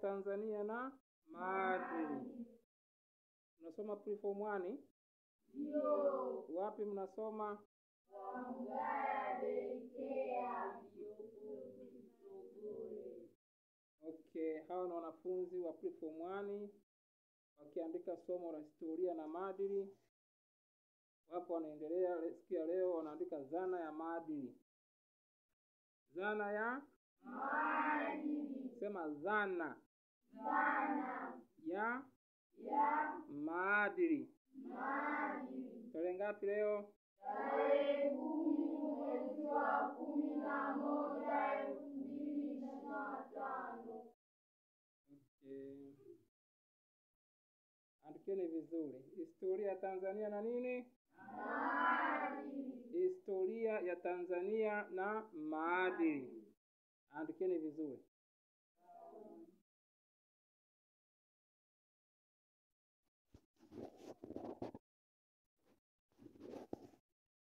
Tanzania na maadili. Mnasoma preform 1? Ndio. Wapi mnasoma? Wangaya Daycare. Okay, hao ni wanafunzi wa preform 1 wakiandika somo la historia na maadili. Wapo wanaendelea siku ya leo, wanaandika dhana ya maadili. Dhana ya maadili. Sema dhana. Dhana Ya maadili. Tarehe ngapi leo? Tarehe 10 mwezi wa 11 2025. Okay. Andikeni vizuri. Historia ya Tanzania na nini? Maadili. Historia ya Tanzania na maadili. Andikeni vizuri.